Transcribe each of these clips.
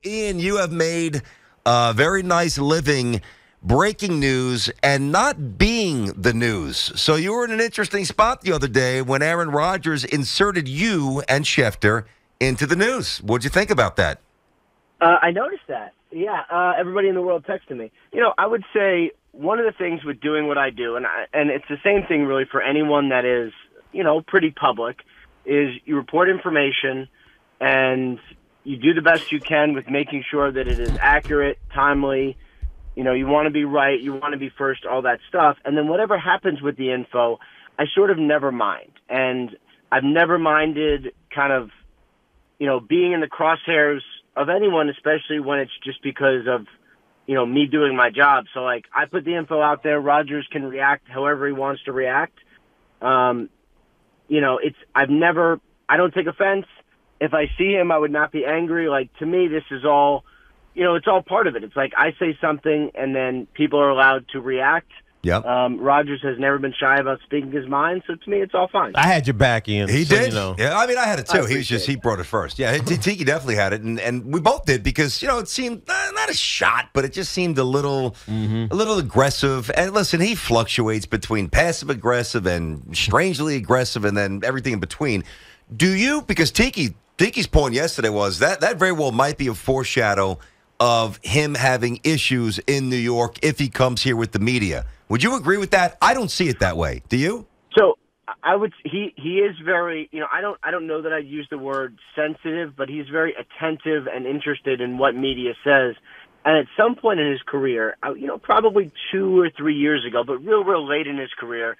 Ian, you have made a very nice living breaking news and not being the news. So you were in an interesting spot the other day when Aaron Rodgers inserted you and Schefter into the news. What'd you think about that? I noticed that. Yeah, everybody in the world texted me. I would say one of the things with doing what I do, and it's the same thing really for anyone that is, pretty public, is you report information and you do the best you can with making sure that it is accurate, timely. You want to be right, you want to be first, all that stuff. And then whatever happens with the info, I sort of never mind. And I've never minded kind of, being in the crosshairs of anyone, especially when it's just because of, me doing my job. So, I put the info out there. Rodgers can react however he wants to react. I don't take offense. If I see him, I would not be angry. To me, this is all, it's all part of it. It's like I say something and then people are allowed to react. Yep. Rodgers has never been shy about speaking his mind, so to me, it's all fine. I had your back, Ian. He so did. Yeah, I mean, I had it too. He brought it first. Yeah, Tiki definitely had it, and we both did because it seemed not a shot, but it just seemed a little aggressive. And listen, he fluctuates between passive aggressive and strangely aggressive, and then everything in between. Do you? Because Tiki's point yesterday was that very well might be a foreshadow of him having issues in New York if he comes here with the media. Would you agree with that? I don't see it that way. Do you? So I would. He is very. I don't know that I'd use the word sensitive, but he's very attentive and interested in what media says. And at some point in his career, probably 2 or 3 years ago, but real late in his career,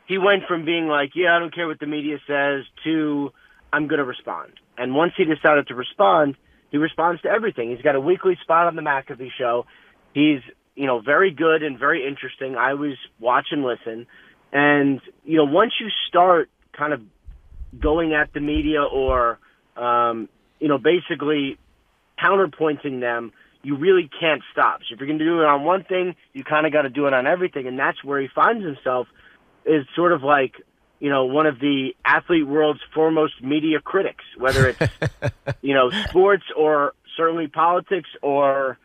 he went from being like, yeah, I don't care what the media says, to I'm going to respond. And once he decided to respond, he responds to everything. He's got a weekly spot on the McAfee show. He's, very good and very interesting. I always watch and listen. And, once you start kind of going at the media or, basically counterpointing them, you really can't stop. So if you're going to do it on one thing, you kind of got to do it on everything. And that's where he finds himself, is sort of like, one of the athlete world's foremost media critics, whether it's, sports or certainly politics or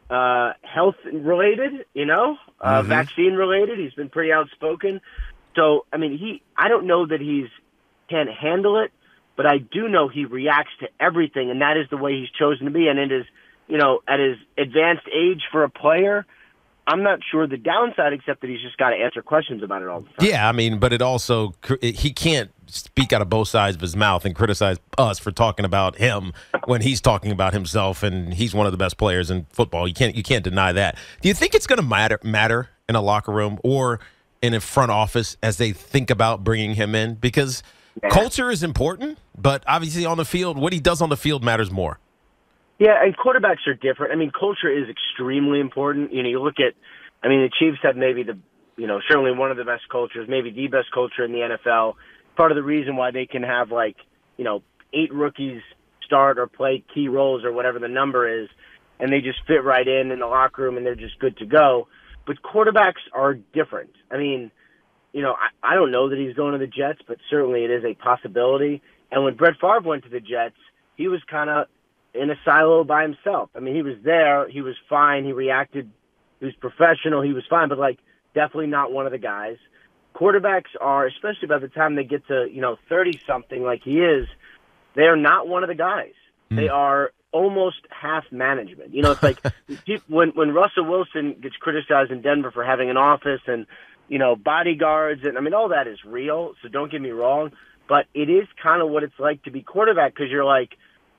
health related, vaccine related. He's been pretty outspoken. So, I don't know that he can't handle it, but I do know he reacts to everything, and that is the way he's chosen to be. And it is, at his advanced age for a player, I'm not sure the downside, except that he's just got to answer questions about it all the time. Yeah, but it also, he can't speak out of both sides of his mouth and criticize us for talking about him when he's talking about himself, and he's one of the best players in football. You can't deny that. Do you think it's going to matter in a locker room or in a front office as they think about bringing him in? Because culture is important, but obviously on the field, what he does on the field matters more. Yeah, and quarterbacks are different. Culture is extremely important. You look at, the Chiefs have maybe certainly one of the best cultures, maybe the best culture in the NFL. Part of the reason why they can have 8 rookies start or play key roles or whatever the number is, and they just fit right in the locker room and they're just good to go. But quarterbacks are different. I don't know that he's going to the Jets, but certainly it is a possibility. And when Brett Favre went to the Jets, he was kind of in a silo by himself. He was there. He was fine. He reacted. He was professional. He was fine, but definitely not one of the guys. Quarterbacks are, especially by the time they get to, 30-something like he is, they're not one of the guys. They are almost half management. It's like when Russell Wilson gets criticized in Denver for having an office and, bodyguards, and all that is real, so don't get me wrong, but it is kind of what it's like to be quarterback, because you're like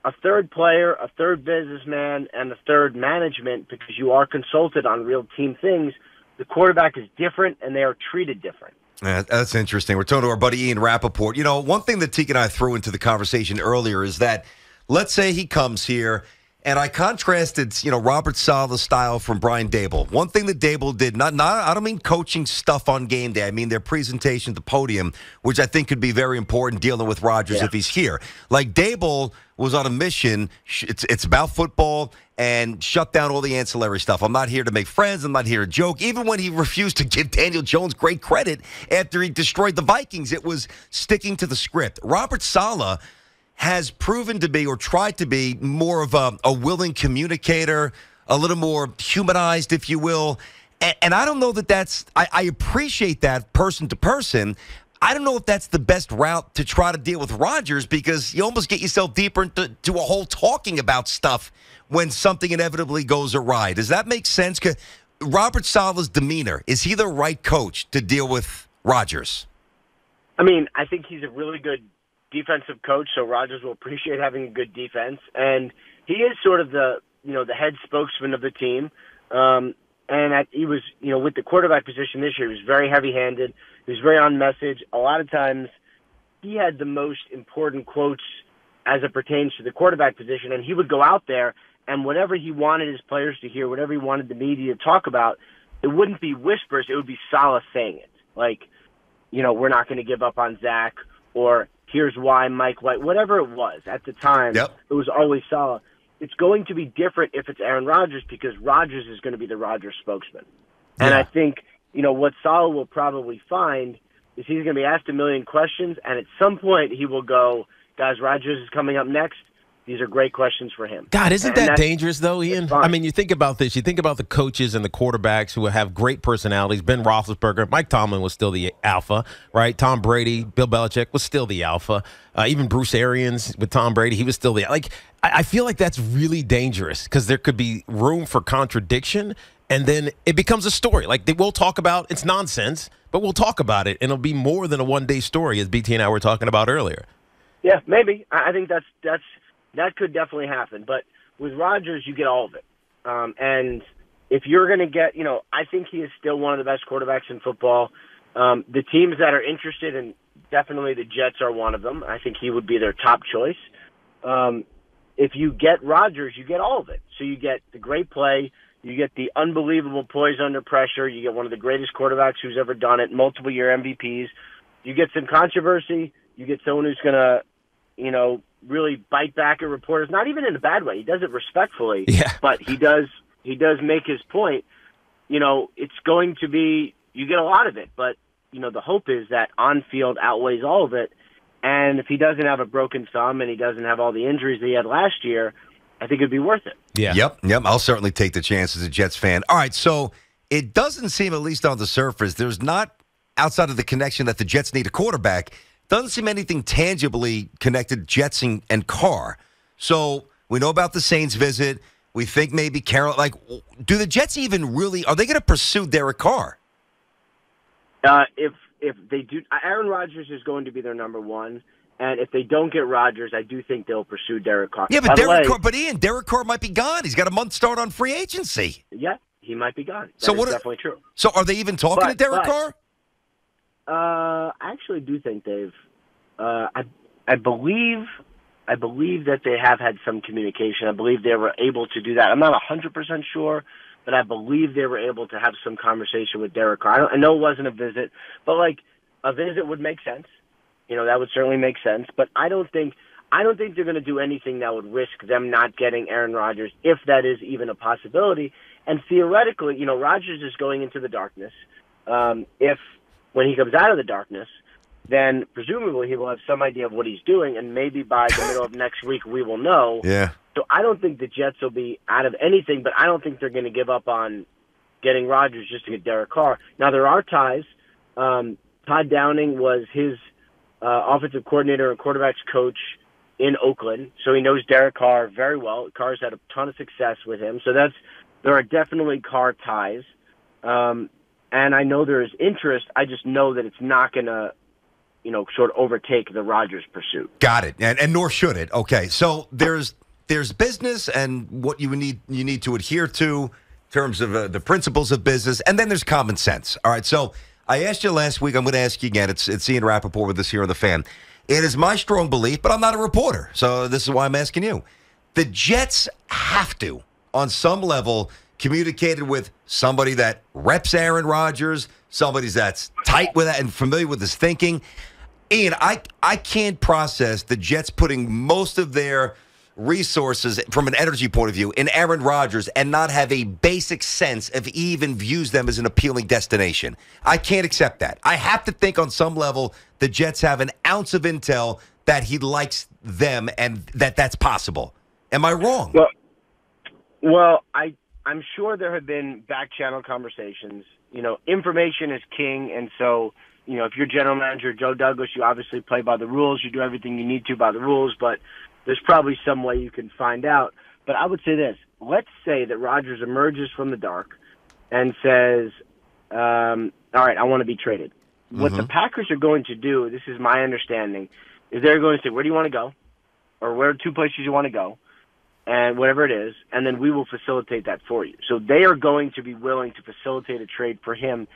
a third player, a third businessman, and a third management, because you are consulted on real team things. The quarterback is different, and they are treated different. That's interesting. We're talking to our buddy Ian Rapoport. One thing that Tiki and I threw into the conversation earlier is that, let's say he comes here, and I contrasted, Robert Saleh's style from Brian Daboll. One thing that Daboll did, I don't mean coaching stuff on game day. I mean their presentation at the podium, which I think could be very important dealing with Rodgers if he's here. Daboll was on a mission. It's about football and shut down all the ancillary stuff. I'm not here to make friends. I'm not here to joke. Even when he refused to give Daniel Jones great credit after he destroyed the Vikings, it was sticking to the script. Robert Saleh, has proven to be or tried to be more of a willing communicator, a little more humanized, if you will. And I don't know that I appreciate that person to person. I don't know if that's the best route to try to deal with Rodgers, because you almost get yourself deeper into a whole talking about stuff when something inevitably goes awry. Does that make sense? Robert Saleh's demeanor, is he the right coach to deal with Rodgers? I mean, I think he's a really good defensive coach, so Rodgers will appreciate having a good defense. And he is sort of the head spokesman of the team. He was, with the quarterback position this year, he was very heavy-handed. He was very on message. A lot of times he had the most important quotes as it pertains to the quarterback position, and he would go out there, and whatever he wanted his players to hear, whatever he wanted the media to talk about, it wouldn't be whispers. It would be Saleh saying it. Like, we're not going to give up on Zach, or here's why Mike White, whatever it was at the time. Yep. It was always Saleh. It's going to be different if it's Aaron Rodgers, because Rodgers is going to be the Rodgers spokesman. And Yeah. I think, what Saleh will probably find is he's going to be asked a million questions, and at some point he will go, guys, Rodgers is coming up next. These are great questions for him. God, isn't that dangerous, though, Ian? Fine. I mean, you think about this. You think about the coaches and the quarterbacks who have great personalities. Ben Roethlisberger, Mike Tomlin was still the alpha, right? Tom Brady, Bill Belichick was still the alpha. Even Bruce Arians with Tom Brady, he was still the like. I feel like that's really dangerous, because there could be room for contradiction, and then it becomes a story. Like, we'll talk about it's nonsense, but we'll talk about it, and it'll be more than a one-day story, as BT and I were talking about earlier. Yeah, maybe. I think that could definitely happen. But with Rodgers, you get all of it. And if you're going to get, I think he is still one of the best quarterbacks in football. The teams that are interested, and definitely the Jets are one of them. I think he would be their top choice. If you get Rodgers, you get all of it. So you get the great play, you get the unbelievable poise under pressure, you get one of the greatest quarterbacks who's ever done it, multiple-year MVPs. You get some controversy. You get someone who's going to, really bite back at reporters, not even in a bad way. He does it respectfully, but he does make his point. It's going to be, you get a lot of it, but, the hope is that on-field outweighs all of it. And if he doesn't have a broken thumb and he doesn't have all the injuries that he had last year, I think it'd be worth it. Yeah. Yep. I'll certainly take the chance as a Jets fan. All right, so it doesn't seem, at least on the surface, there's not, outside of the connection that the Jets need a quarterback, doesn't seem anything tangibly connected Jets and Carr. So we know about the Saints visit. We think maybe Carroll. Like, do the Jets even really, are they going to pursue Derek Carr? If they do, Aaron Rodgers is going to be their number one. And if they don't get Rodgers, I do think they'll pursue Derek Carr. Yeah, but Derek Carr might be gone. He's got a month start on free agency. Yeah, he might be gone. That's definitely true. So are they even talking to Derek Carr? I actually do think they've. I believe that they have had some communication. I believe they were able to do that. I'm not 100% sure, but I believe they were able to have some conversation with Derek Carr. I know it wasn't a visit, but a visit would make sense. That would certainly make sense. But I don't think they're going to do anything that would risk them not getting Aaron Rodgers, if that is even a possibility. And theoretically, Rodgers is going into the darkness. If when he comes out of the darkness, then presumably he will have some idea of what he's doing, and maybe by the middle of next week we will know. Yeah. So I don't think the Jets will be out of anything, but I don't think they're going to give up on getting Rodgers just to get Derek Carr. Now, there are ties. Todd Downing was his offensive coordinator and quarterbacks coach in Oakland, so he knows Derek Carr very well. Carr's had a ton of success with him, so there are definitely Carr ties. And I know there is interest. I just know that it's not going to, sort of overtake the Rodgers pursuit. Got it, and nor should it. Okay, so there's business and what you need to adhere to in terms of the principles of business, and then there's common sense. All right, so I asked you last week. I'm going to ask you again. It's Ian Rapoport with us here on The Fan. It is my strong belief, but I'm not a reporter, so this is why I'm asking you. The Jets have to, on some level, communicated with somebody that reps Aaron Rodgers, somebody that's tight with that and familiar with his thinking. Ian, I can't process the Jets putting most of their resources from an energy point of view in Aaron Rodgers and not have a basic sense if he even views them as an appealing destination. I can't accept that. I have to think on some level the Jets have an ounce of intel that he likes them and that's possible. Am I wrong? Well, I'm sure there have been back channel conversations. Information is king, and so, if you're general manager Joe Douglas, you obviously play by the rules. You do everything you need to by the rules, but there's probably some way you can find out. But I would say this. Let's say that Rodgers emerges from the dark and says, all right, I want to be traded. What the Packers are going to do, this is my understanding, is they're going to say, where do you want to go? Or where are 2 places you want to go? And whatever it is, and then we will facilitate that for you. So they are going to be willing to facilitate a trade for him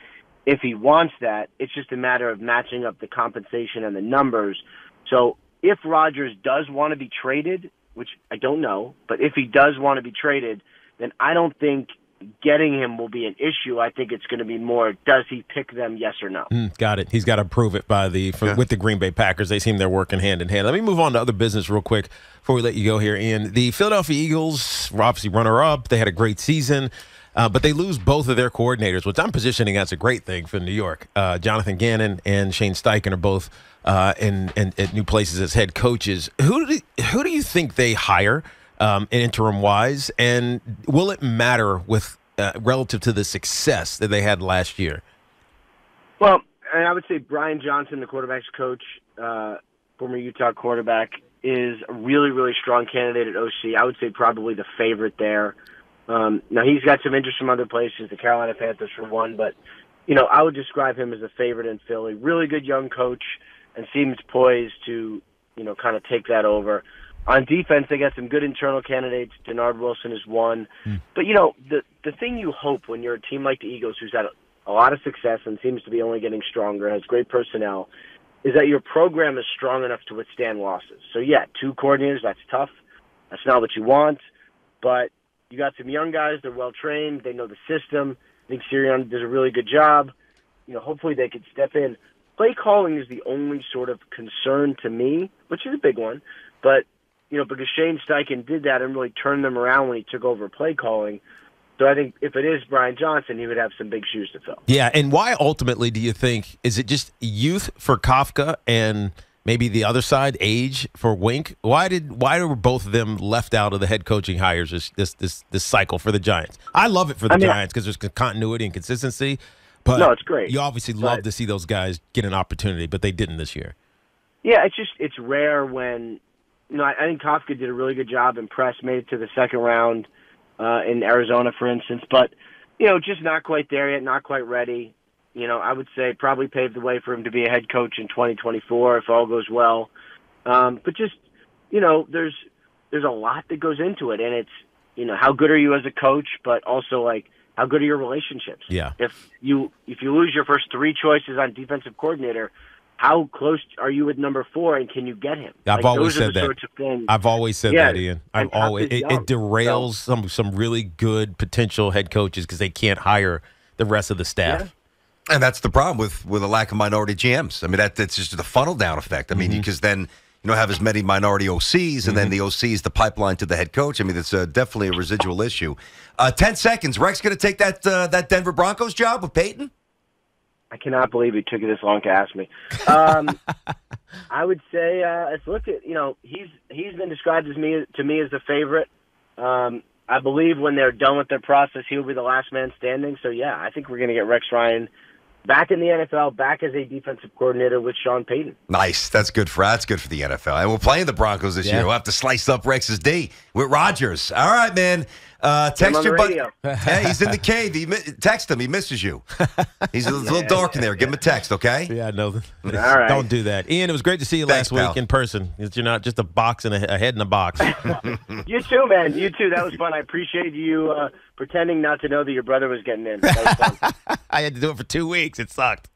if he wants that. It's just a matter of matching up the compensation and the numbers. So if Rodgers does want to be traded, which I don't know, but if he does want to be traded, then I don't think getting him will be an issue. I think it's going to be more, does he pick them, yes or no? Got it. He's got to prove it with the Green Bay Packers. They seem they're working hand in hand. Let me move on to other business real quick before we let you go here, Ian. The Philadelphia Eagles were obviously runner-up. They had a great season, but they lose both of their coordinators, which I'm positioning as a great thing for New York. Jonathan Gannon and Shane Steichen are both in new places as head coaches. Who do you think they hire interim-wise, and will it matter with relative to the success that they had last year? Well, I would say Brian Johnson, the quarterback's coach, former Utah quarterback, is a really, really strong candidate at OC. I would say probably the favorite there. Now, he's got some interest from other places, the Carolina Panthers for one, but, I would describe him as a favorite in Philly. Really good young coach and seems poised to, kind of take that over. On defense, they got some good internal candidates. Denard Wilson is one. But, the thing you hope when you're a team like the Eagles, who's had a lot of success and seems to be only getting stronger, has great personnel, is that your program is strong enough to withstand losses. So, 2 coordinators, that's tough. That's not what you want. But you got some young guys. They're well-trained. They know the system. I think Sirianni does a really good job. Hopefully they could step in. Play calling is the only sort of concern to me, which is a big one. But because Shane Steichen did that and really turned them around when he took over play calling. So I think if it is Brian Johnson, he would have some big shoes to fill. Yeah, and why ultimately do you think, is it just youth for Kafka and maybe the other side, age for Wink? Why were both of them left out of the head coaching hires this cycle for the Giants? I love it for the Giants because there's continuity and consistency. But no, it's great. You obviously love to see those guys get an opportunity, but they didn't this year. Yeah, it's rare when – I think Kafka did a really good job. Impressed, made it to the second round in Arizona, for instance. But, just not quite there yet, not quite ready. I would say probably paved the way for him to be a head coach in 2024 if all goes well. But just, there's a lot that goes into it. And it's, how good are you as a coach, but also, how good are your relationships? Yeah. If you lose your first 3 choices on defensive coordinator, how close are you with number 4, and can you get him? I've always said that. I've always said that, Ian. It derails some really good potential head coaches because they can't hire the rest of the staff. Yeah. And that's the problem with a lack of minority GMs. I mean, that's just the funnel down effect. I mean, because then have as many minority OCs, and then the OC is the pipeline to the head coach. I mean, it's definitely a residual issue. 10 seconds. Rex going to take that Denver Broncos job with Peyton? I cannot believe he took it this long to ask me. I would say let's look at he's been described to me as the favorite. I believe when they're done with their process, he'll be the last man standing. So I think we're going to get Rex Ryan back in the NFL, back as a defensive coordinator with Sean Payton. Nice. That's good for the NFL. And we're playing the Broncos this year. We'll have to slice up Rex's D with Rodgers. All right, man. Text your buddy. Hey, he's in the cave. Text him. He misses you. He's a little dark in there. Give him a text, okay? Yeah, no. All right. Don't do that. Ian, it was great to see you last week in person. You're not just a box and a head in a box. You too, man. You too. That was fun. I appreciate you pretending not to know that your brother was getting in. That was fun. I had to do it for 2 weeks. It sucked.